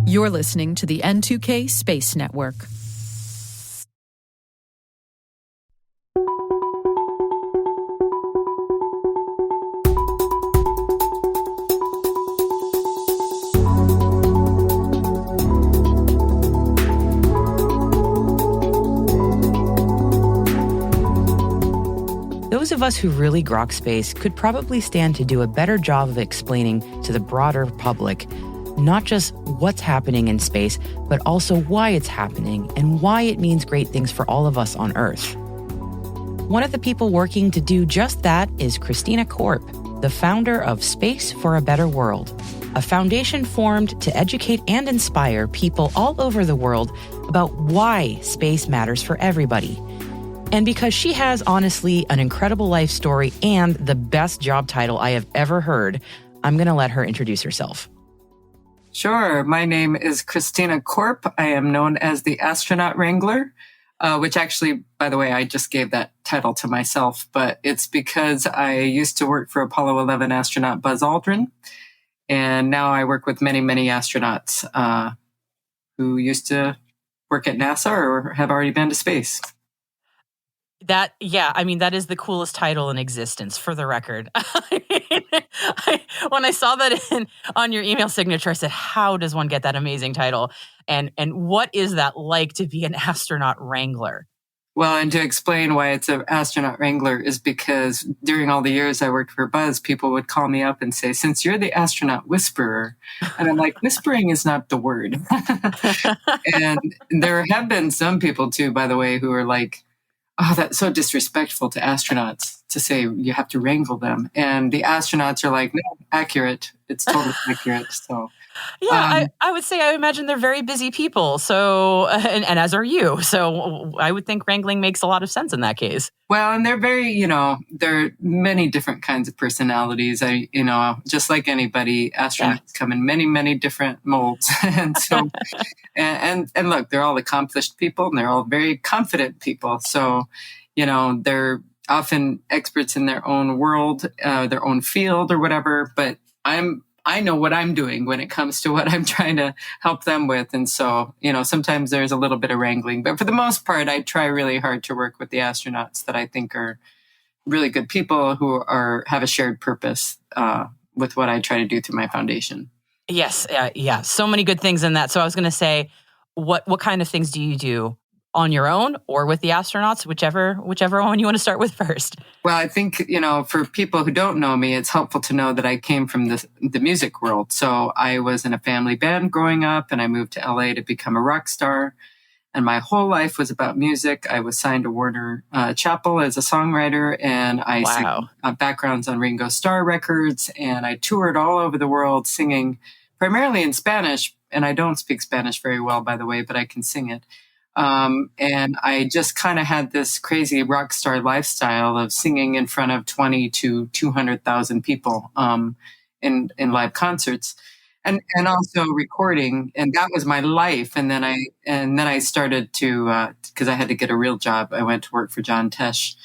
You're listening to the N2K Space Network. Those of us who really grok space could probably stand to do a better job of explaining to the broader public not just what's happening in space, but also why it's happening and why it means great things for all of us on Earth. One of the people working to do just that is Christina Korp, the founder of Space for a Better World, a foundation formed to educate and inspire people all over the world about why space matters for everybody. And because she has, honestly, an incredible life story and the best job title I have ever heard, I'm going to let her introduce herself. Sure. My name is Christina Korp. I am known as the Astronaut Wrangler, which actually, by the way, I just gave that title to myself, but it's because I used to work for Apollo 11 astronaut Buzz Aldrin. And now I work with many, many astronauts who used to work at NASA or have already been to space. That is the coolest title in existence, for the record. When I saw that on your email signature, I said, how does one get that amazing title? And what is that like to be an astronaut wrangler? Well, and to explain why it's an astronaut wrangler is because during all the years I worked for Buzz, people would call me up and say, since you're the astronaut whisperer, and I'm like, whispering is not the word. And there have been some people too, by the way, who are like, oh, that's so disrespectful to astronauts to say you have to wrangle them. And the astronauts are like, no, accurate. It's totally accurate. So, yeah, I would say, I imagine they're very busy people. So, and as are you. So I would think wrangling makes a lot of sense in that case. Well, and they're very, there are many different kinds of personalities. Just like anybody, astronauts come in many, many different molds. And so, and look, they're all accomplished people and they're all very confident people. So, they're often experts in their own world, their own field or whatever, but I know what I'm doing when it comes to what I'm trying to help them with. And so, sometimes there's a little bit of wrangling, but for the most part, I try really hard to work with the astronauts that I think are really good people who have a shared purpose with what I try to do through my foundation. Yes. Yeah. So many good things in that. So I was going to say, what kind of things do you do on your own or with the astronauts, whichever one you want to start with first? Well, I think, for people who don't know me, it's helpful to know that I came from the music world. So I was in a family band growing up and I moved to LA to become a rock star. And my whole life was about music. I was signed to Warner Chappell as a songwriter, and I sang backgrounds on Ringo Starr records. And I toured all over the world singing primarily in Spanish. And I don't speak Spanish very well, by the way, but I can sing it. And I just kind of had this crazy rock star lifestyle of singing in front of 20 to 200,000 people in live concerts, and also recording. And that was my life. And then I started to because I had to get a real job. I went to work for John Tesh,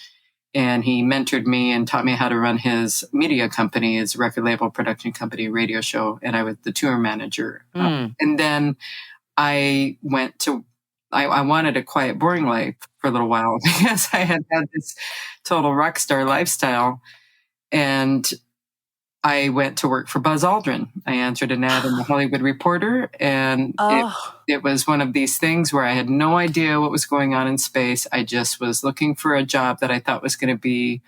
and he mentored me and taught me how to run his media company, his record label, production company, radio show, and I was the tour manager. And then I went to. I wanted a quiet, boring life for a little while because I had this total rock star lifestyle. And I went to work for Buzz Aldrin. I answered an ad in the Hollywood Reporter. And it was one of these things where I had no idea what was going on in space. I just was looking for a job that I thought was going to be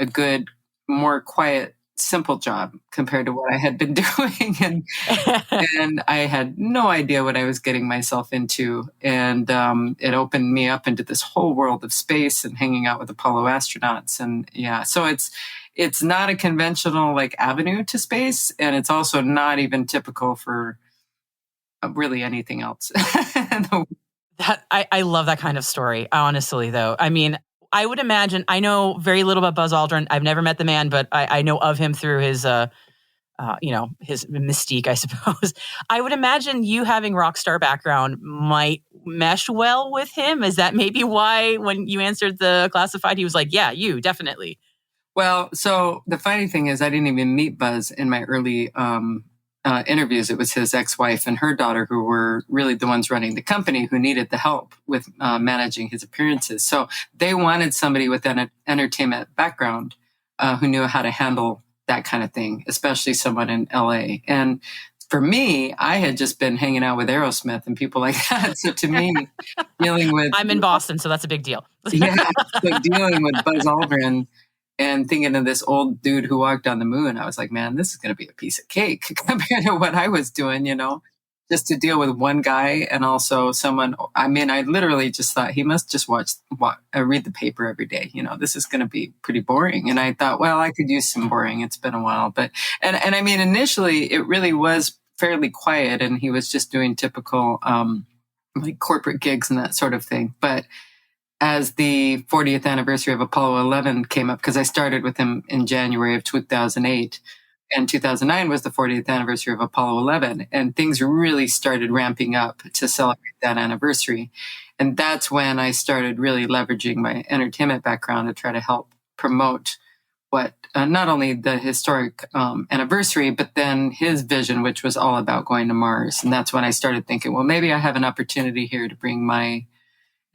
a good, more quiet, simple job compared to what I had been doing. And I had no idea what I was getting myself into. And it opened me up into this whole world of space and hanging out with Apollo astronauts. And so it's not a conventional avenue to space. And it's also not even typical for really anything else. I love that kind of story, honestly, though. I mean, I would imagine, I know very little about Buzz Aldrin. I've never met the man, but I know of him through his, his mystique, I suppose. I would imagine you having rock star background might mesh well with him. Is that maybe why when you answered the classified, he was like, yeah, you, definitely. Well, so the funny thing is I didn't even meet Buzz in my early interviews, it was his ex-wife and her daughter who were really the ones running the company who needed the help with managing his appearances. So they wanted somebody with an entertainment background who knew how to handle that kind of thing, especially someone in LA. And for me, I had just been hanging out with Aerosmith and people like that. So to me, dealing with... I'm in Boston, so that's a big deal. Yeah, so dealing with Buzz Aldrin and thinking of this old dude who walked on the moon, I was like, man, this is going to be a piece of cake compared to what I was doing, just to deal with one guy and also someone. I mean, I literally just thought he must just read the paper every day. This is going to be pretty boring. And I thought, well, I could use some boring. It's been a while. But, and I mean, initially it really was fairly quiet and he was just doing typical, like corporate gigs and that sort of thing. But as the 40th anniversary of Apollo 11 came up, because I started with him in January of 2008, and 2009 was the 40th anniversary of Apollo 11, and things really started ramping up to celebrate that anniversary. And that's when I started really leveraging my entertainment background to try to help promote what not only the historic anniversary, but then his vision, which was all about going to Mars. And that's when I started thinking, well, maybe I have an opportunity here to bring my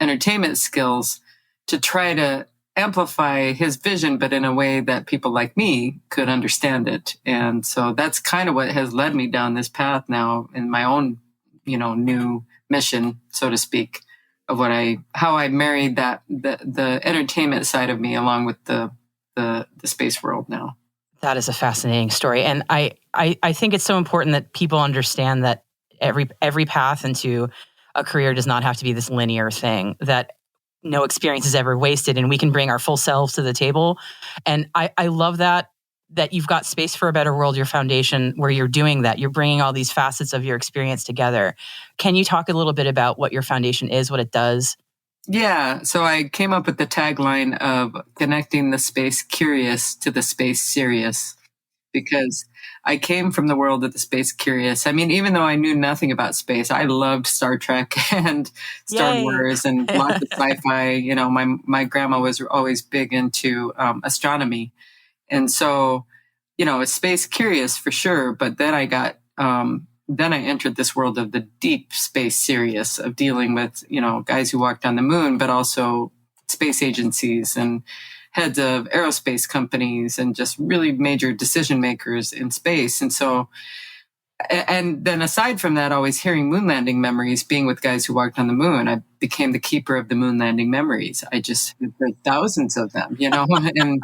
entertainment skills to try to amplify his vision, but in a way that people like me could understand it. And so that's kind of what has led me down this path now in my own, new mission, so to speak, of how I married the entertainment side of me along with the space world now. That is a fascinating story. And I think it's so important that people understand that every path into a career does not have to be this linear thing, that no experience is ever wasted and we can bring our full selves to the table. And I love that you've got Space for a Better World, your foundation, where you're doing that. You're bringing all these facets of your experience together. Can you talk a little bit about what your foundation is, what it does? Yeah. So I came up with the tagline of connecting the space curious to the space serious, because I came from the world of the space curious. I mean, even though I knew nothing about space, I loved Star Trek and Star Wars and lots of sci-fi. My grandma was always big into astronomy. And so, it's space curious for sure. But then I got, then I entered this world of the deep space serious, of dealing with, guys who walked on the moon, but also space agencies and heads of aerospace companies and just really major decision makers in space. And so, and then aside from that, always hearing moon landing memories, being with guys who walked on the moon, I became the keeper of the moon landing memories. I just heard thousands of them, and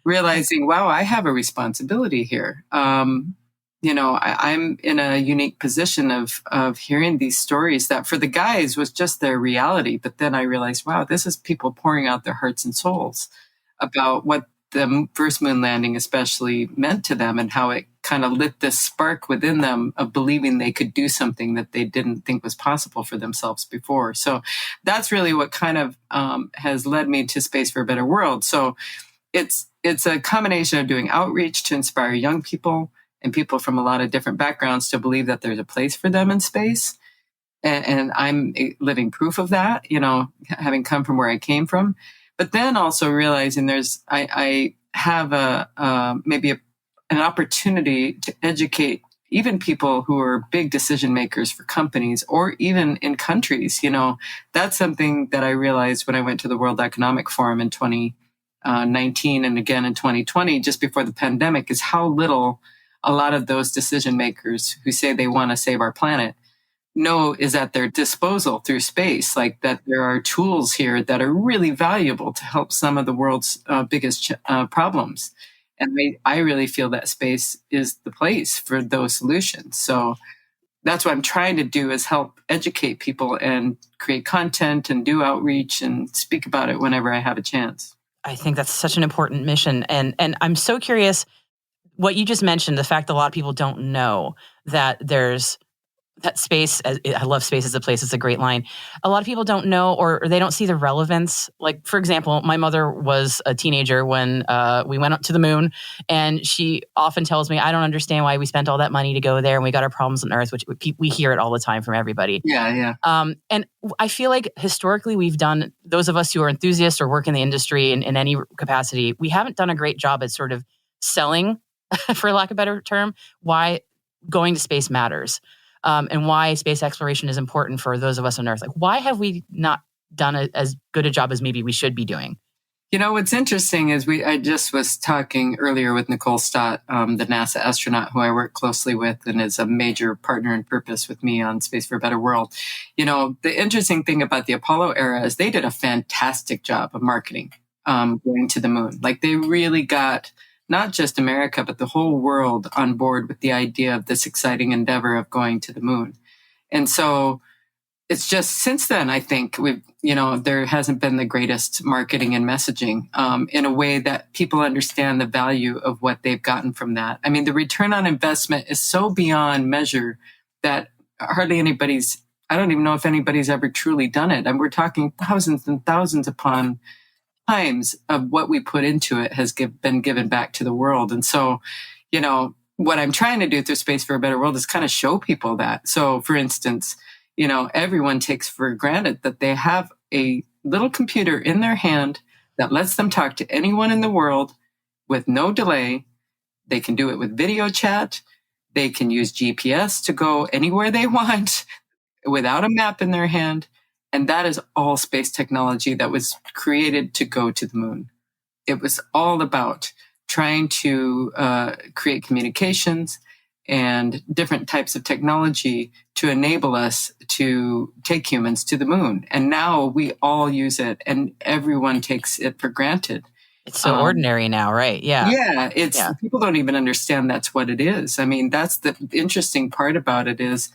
realizing, wow, I have a responsibility here. I'm in a unique position of hearing these stories that for the guys was just their reality. But then I realized, wow, this is people pouring out their hearts and souls about what the first moon landing especially meant to them and how it kind of lit this spark within them of believing they could do something that they didn't think was possible for themselves before. So that's really what kind of has led me to Space for a Better World. So it's a combination of doing outreach to inspire young people and people from a lot of different backgrounds to believe that there's a place for them in space. And I'm living proof of that, having come from where I came from. But then also realizing I have maybe an opportunity to educate even people who are big decision makers for companies or even in countries. That's something that I realized when I went to the World Economic Forum in 2019 and again in 2020, just before the pandemic, is how little a lot of those decision makers who say they want to save our planet know is at their disposal through space, like that there are tools here that are really valuable to help some of the world's biggest problems. And I really feel that space is the place for those solutions. So that's what I'm trying to do, is help educate people and create content and do outreach and speak about it whenever I have a chance. I think that's such an important mission. And I'm so curious, what you just mentioned, the fact that a lot of people don't know that there's that space. I love space as a place. It's a great line. A lot of people don't know, or they don't see the relevance. Like, for example, my mother was a teenager when we went up to the moon, and she often tells me, I don't understand why we spent all that money to go there and we got our problems on Earth, which we hear it all the time from everybody. Yeah. And I feel like historically we've done, those of us who are enthusiasts or work in the industry in any capacity, we haven't done a great job at sort of selling, for lack of a better term, why going to space matters, and why space exploration is important for those of us on Earth. Like, why have we not done as good a job as maybe we should be doing? What's interesting is I just was talking earlier with Nicole Stott, the NASA astronaut who I work closely with and is a major partner in purpose with me on Space for a Better World. The interesting thing about the Apollo era is they did a fantastic job of marketing going to the moon. Like, they really got not just America, but the whole world on board with the idea of this exciting endeavor of going to the moon. And so it's just since then, I think there hasn't been the greatest marketing and messaging in a way that people understand the value of what they've gotten from that. I mean, the return on investment is so beyond measure that hardly anybody's, I don't even know if anybody's ever truly done it. And we're talking thousands and thousands upon times of what we put into it has been given back to the world. And so, what I'm trying to do through Space for a Better World is kind of show people that. So, for instance, everyone takes for granted that they have a little computer in their hand that lets them talk to anyone in the world with no delay. They can do it with video chat. They can use GPS to go anywhere they want without a map in their hand. And that is all space technology that was created to go to the moon. It was all about trying to create communications and different types of technology to enable us to take humans to the moon. And now we all use it and everyone takes it for granted. It's so ordinary now, right? Yeah. Yeah, people don't even understand that's what it is. I mean, that's the interesting part about it is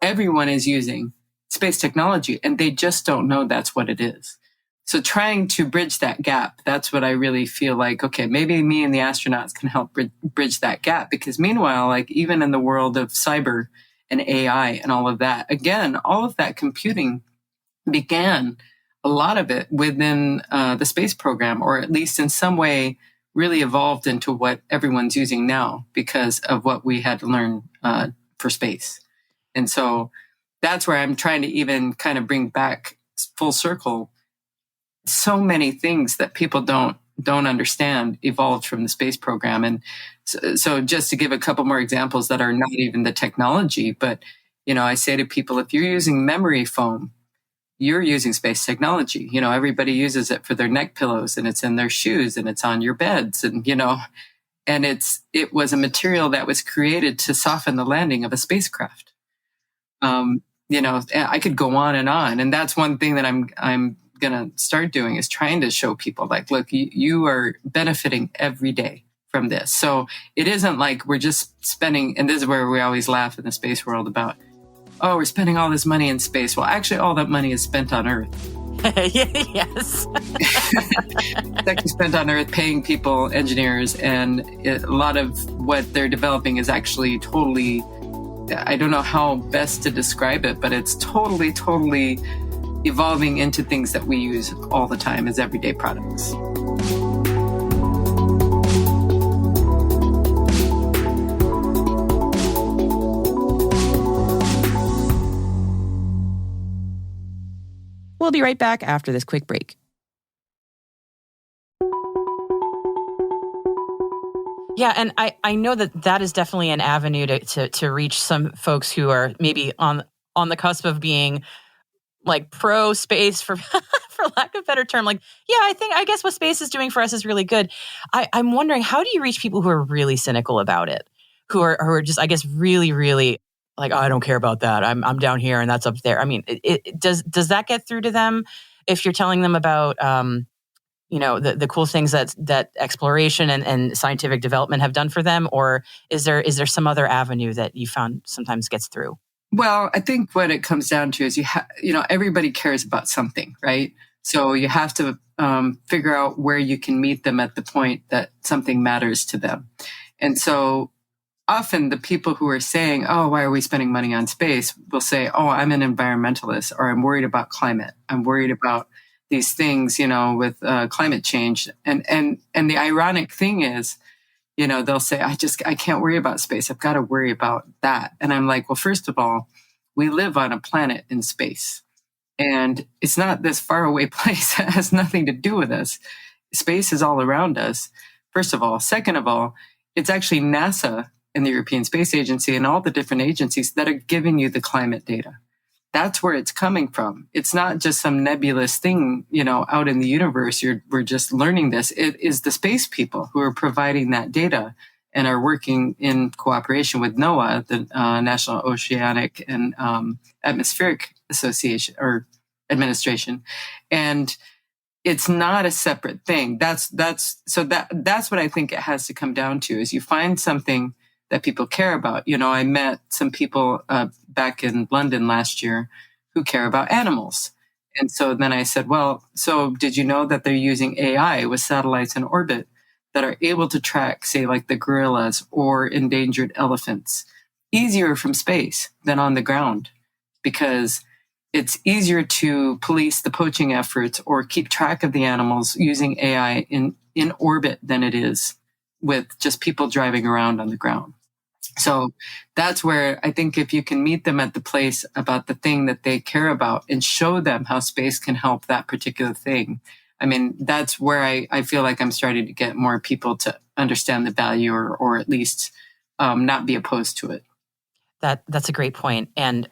everyone is using space technology and they just don't know that's what it is. So trying to bridge that gap, that's what I really feel like, okay, maybe me and the astronauts can help bridge that gap. Because meanwhile, like even in the world of cyber and AI and all of that, again, all of that computing began, a lot of it within the space program, or at least in some way really evolved into what everyone's using now because of what we had to learn for space. And so that's where I'm trying to even kind of bring back full circle so many things that people don't understand evolved from the space program. And so just to give a couple more examples that are not even the technology, but, I say to people, if you're using memory foam, you're using space technology. Everybody uses it for their neck pillows and it's in their shoes and it's on your beds and, and it was a material that was created to soften the landing of a spacecraft. I could go on. And that's one thing that I'm going to start doing is trying to show people like, look, you are benefiting every day from this. So it isn't like we're just spending, and this is where we always laugh in the space world about, oh, we're spending all this money in space. Well, actually all that money is spent on Earth. Yes. It's actually spent on Earth paying people, engineers, and a lot of what they're developing is actually totally, I don't know how best to describe it, but it's totally evolving into things that we use all the time as everyday products. We'll be right back after this quick break. Yeah, and I know that is definitely an avenue to reach some folks who are maybe on the cusp of being like pro space for lack of a better term. Like, yeah, I guess what space is doing for us is really good. I'm wondering, how do you reach people who are really cynical about it, who are just, I guess, really, really like, oh, I don't care about that. I'm down here and that's up there. I mean, does that get through to them if you're telling them about the cool things that exploration and scientific development have done for them, or is there some other avenue that you found sometimes gets through? Well, I think what it comes down to is everybody cares about something, right? So you have to figure out where you can meet them at the point that something matters to them. And so often the people who are saying, oh, why are we spending money on space, will say, oh, I'm an environmentalist, or I'm worried about climate. I'm worried about these things, with climate change. And the ironic thing is, they'll say, I can't worry about space. I've got to worry about that. And I'm like, well, first of all, we live on a planet in space and it's not this far away place. It has nothing to do with us. Space is all around us. First of all. Second of all, it's actually NASA and the European Space Agency and all the different agencies that are giving you the climate data. That's where it's coming from. It's not just some nebulous thing, out in the universe. We're just learning this. It is the space people who are providing that data and are working in cooperation with NOAA, the National Oceanic and Atmospheric Association or Administration. And it's not a separate thing. That's what I think it has to come down to, is you find something that people care about. I met some people back in London last year who care about animals. And so then I said, well, so did you know that they're using AI with satellites in orbit that are able to track, say, like the gorillas or endangered elephants easier from space than on the ground? Because it's easier to police the poaching efforts or keep track of the animals using AI in orbit than it is with just people driving around on the ground. So that's where I think if you can meet them at the place about the thing that they care about and show them how space can help that particular thing, I mean, that's where I feel like I'm starting to get more people to understand the value or at least not be opposed to it. That's a great point. And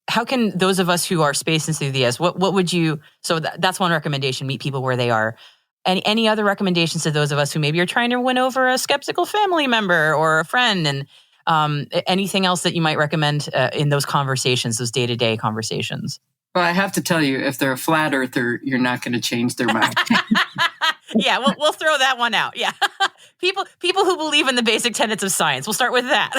how can those of us who are space enthusiasts, what would you, so that's one recommendation, meet people where they are. Any other recommendations to those of us who maybe are trying to win over a skeptical family member or a friend, and anything else that you might recommend in those conversations, those day-to-day conversations? Well, I have to tell you, if they're a flat earther, you're not going to change their mind. Yeah, we'll throw that one out. Yeah. People who believe in the basic tenets of science. We'll start with that.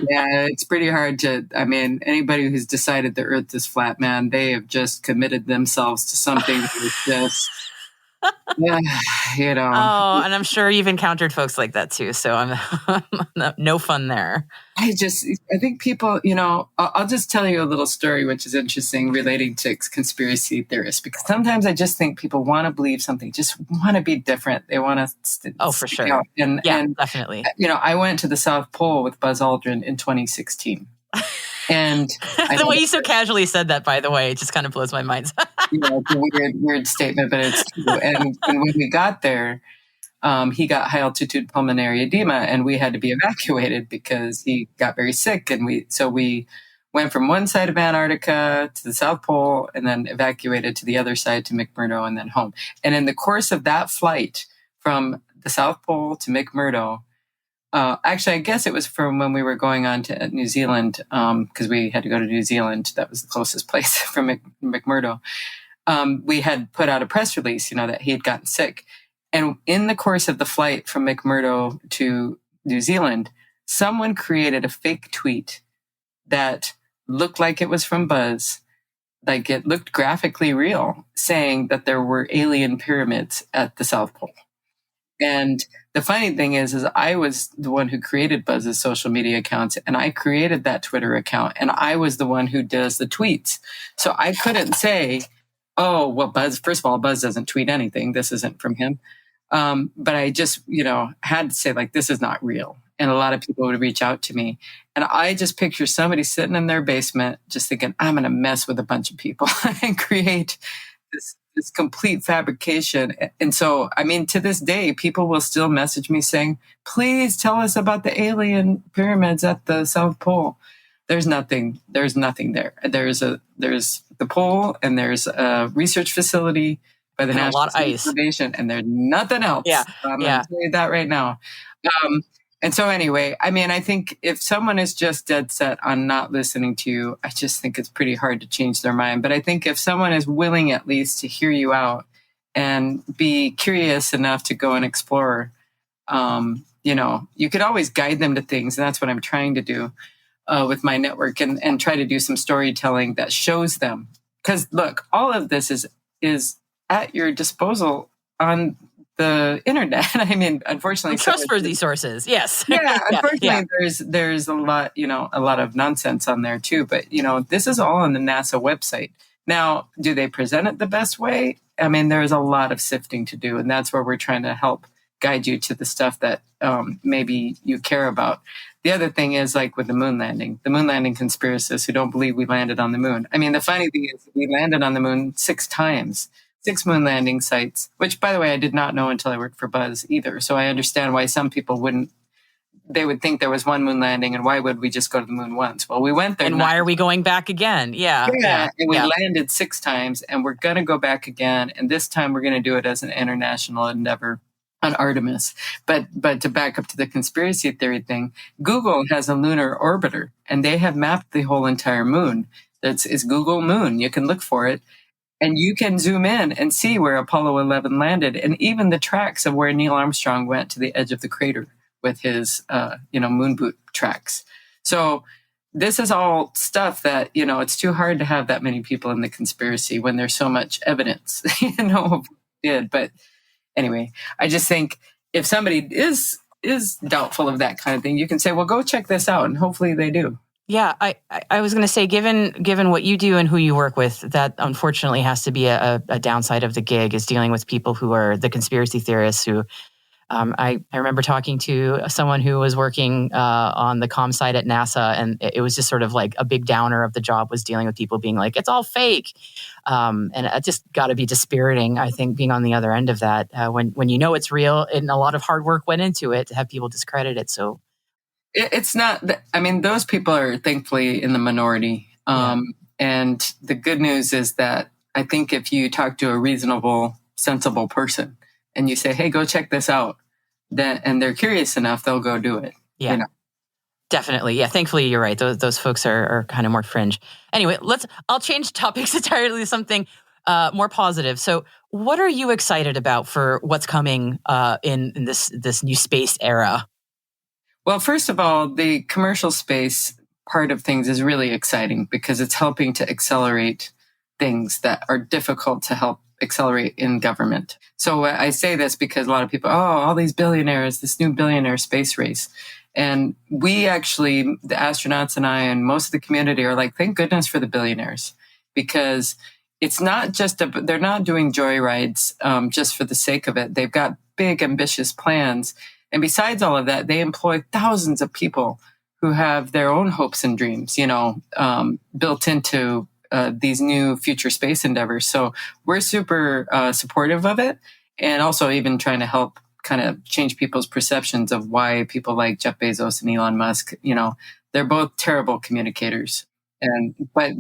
Yeah, it's pretty hard anybody who's decided the earth is flat, man, they have just committed themselves to something that's just, Oh, and I'm sure you've encountered folks like that too. So I'm no fun there. I think people, I'll just tell you a little story, which is interesting relating to conspiracy theorists, because sometimes I just think people want to believe something, just want to be different. They want to. Oh, for sure. And definitely. I went to the South Pole with Buzz Aldrin in 2016. And the way you so casually said that, by the way, it just kind of blows my mind. It's a weird statement, but it's true. And when we got there, he got high altitude pulmonary edema, and we had to be evacuated because he got very sick. And we went from one side of Antarctica to the South Pole, and then evacuated to the other side to McMurdo, and then home. And in the course of that flight from the South Pole to McMurdo, actually, I guess it was from when we were going on to New Zealand, because we had to go to New Zealand. That was the closest place from McMurdo. We had put out a press release, that he had gotten sick. And in the course of the flight from McMurdo to New Zealand, someone created a fake tweet that looked like it was from Buzz, like it looked graphically real, saying that there were alien pyramids at the South Pole. And the funny thing is I was the one who created Buzz's social media accounts, and I created that Twitter account, and I was the one who does the tweets. So I couldn't say, oh, well, Buzz, first of all, Buzz doesn't tweet anything. This isn't from him. But I just, had to say, like, this is not real. And a lot of people would reach out to me. And I just picture somebody sitting in their basement just thinking, I'm going to mess with a bunch of people and create this complete fabrication. And so, I mean, to this day, people will still message me saying, please tell us about the alien pyramids at the South Pole. There's nothing there. There's the pole, and there's a research facility by the National Science Foundation, and there's nothing else. Yeah. I'm going to tell you that right now. And so anyway, I mean, I think if someone is just dead set on not listening to you, I just think it's pretty hard to change their mind. But I think if someone is willing at least to hear you out and be curious enough to go and explore, you could always guide them to things. And that's what I'm trying to do with my network, and try to do some storytelling that shows them. Because look, all of this is at your disposal on the internet. I mean, unfortunately, trustworthy sources. Yes. Yeah. Unfortunately, there's a lot of nonsense on there too. But this is all on the NASA website. Now, do they present it the best way? I mean, there's a lot of sifting to do, and that's where we're trying to help guide you to the stuff that maybe you care about. The other thing is, like with the moon landing conspiracists who don't believe we landed on the moon. I mean, the funny thing is we landed on the moon 6 times. 6 moon landing sites, which, by the way, I did not know until I worked for Buzz either. So I understand why some people wouldn't they would think there was one moon landing, and why would we just go to the moon once? Well, we went there. And why are we going back again? Yeah. And we landed 6 times, and we're going to go back again. And this time we're going to do it as an international endeavor on Artemis. But to back up to the conspiracy theory thing, Google has a lunar orbiter, and they have mapped the whole entire moon. It's Google Moon. You can look for it. And you can zoom in and see where Apollo 11 landed, and even the tracks of where Neil Armstrong went to the edge of the crater with his, moon boot tracks. So this is all stuff that, it's too hard to have that many people in the conspiracy when there's so much evidence, of what did. But anyway, I just think if somebody is doubtful of that kind of thing, you can say, well, go check this out, and hopefully they do. Yeah, I was going to say, given what you do and who you work with, that unfortunately has to be a downside of the gig, is dealing with people who are the conspiracy theorists who, I remember talking to someone who was working on the comm site at NASA, and it was just sort of like a big downer of the job was dealing with people being like, it's all fake. And it just got to be dispiriting, I think, being on the other end of that, when you know it's real and a lot of hard work went into it, to have people discredit it. So it's not, those people are thankfully in the minority. And the good news is that I think if you talk to a reasonable, sensible person and you say, hey, go check this out, and they're curious enough, they'll go do it. Yeah, definitely. Yeah, thankfully, you're right. Those folks are kind of more fringe. Anyway, I'll change topics entirely to something more positive. So what are you excited about for what's coming in this new space era? Well, first of all, the commercial space part of things is really exciting because it's helping to accelerate things that are difficult to help accelerate in government. So I say this because a lot of people, all these billionaires, this new billionaire space race. And we actually, the astronauts and I and most of the community are like, thank goodness for the billionaires, because it's not just, they're not doing joyrides just for the sake of it. They've got big, ambitious plans. And besides all of that, they employ thousands of people who have their own hopes and dreams, built into these new future space endeavors. So we're super supportive of it, and also even trying to help kind of change people's perceptions of why people like Jeff Bezos and Elon Musk, they're both terrible communicators. But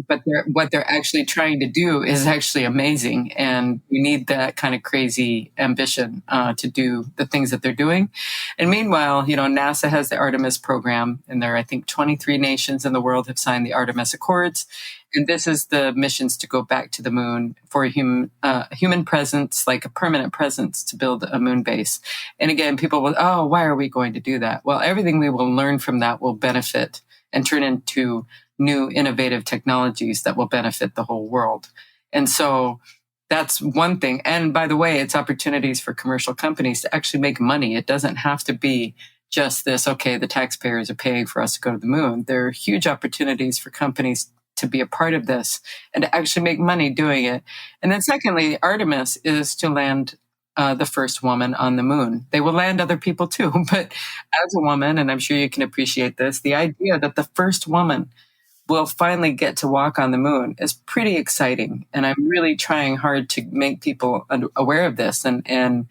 what they're actually trying to do is actually amazing, and we need that kind of crazy ambition to do the things that they're doing. And meanwhile, NASA has the Artemis program, and there are, I think, 23 nations in the world have signed the Artemis Accords, and this is the missions to go back to the moon for a human presence, like a permanent presence, to build a moon base. And again, people will, why are we going to do that? Well, everything we will learn from that will benefit and turn into new innovative technologies that will benefit the whole world. And so that's one thing. And by the way, it's opportunities for commercial companies to actually make money. It doesn't have to be just this, okay, the taxpayers are paying for us to go to the moon. There are huge opportunities for companies to be a part of this and to actually make money doing it. And then secondly, Artemis is to land the first woman on the moon. They will land other people too, but as a woman, and I'm sure you can appreciate this, the idea that the first woman will finally get to walk on the moon is pretty exciting. And I'm really trying hard to make people aware of this. And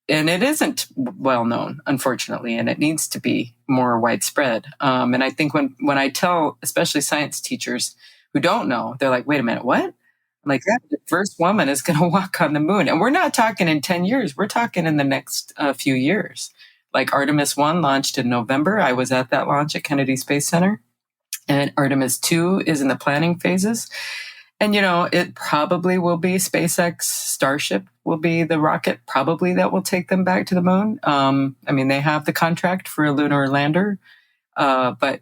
it isn't well known, unfortunately, and it needs to be more widespread. And I think when I tell, especially science teachers who don't know, they're like, wait a minute, what? I'm like, yeah, the first woman is going to walk on the moon. And we're not talking in 10 years. We're talking in the next few years. Like Artemis 1 launched in November. I was at that launch at Kennedy Space Center. And Artemis 2 is in the planning phases. And, it probably will be SpaceX Starship will be the rocket probably that will take them back to the moon. They have the contract for a lunar lander, but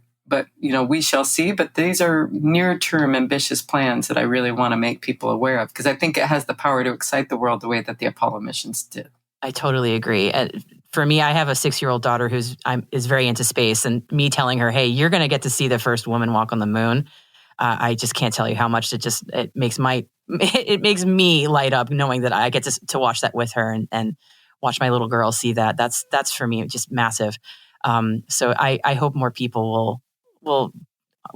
we shall see. But these are near-term ambitious plans that I really want to make people aware of, because I think it has the power to excite the world the way that the Apollo missions did. I totally agree. For me, I have a 6-year-old daughter who's is very into space, and me telling her, "Hey, you're going to get to see the first woman walk on the moon." I just can't tell you how much it makes me light up knowing that I get to watch that with her and watch my little girl see that. That's for me just massive. So I hope more people will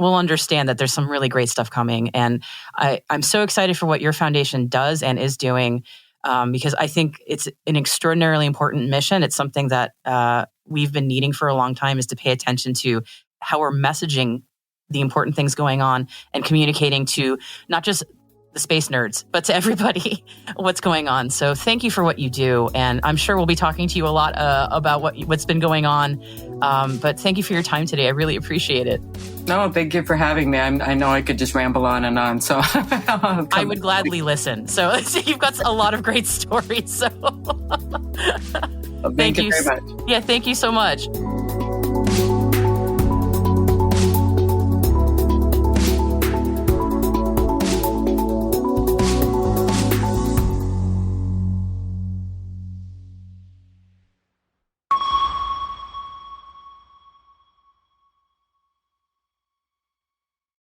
understand that there's some really great stuff coming, and I'm so excited for what your foundation does and is doing. Because I think it's an extraordinarily important mission. It's something that we've been needing for a long time, is to pay attention to how we're messaging the important things going on and communicating to not just the space nerds, but to everybody what's going on. So thank you for what you do. And I'm sure we'll be talking to you a lot about what's been going on. But thank you for your time today. I really appreciate it. No, thank you for having me. I know I could just ramble on and on. So I would gladly listen. So you've got a lot of great stories. So thank you very much. Yeah, thank you so much.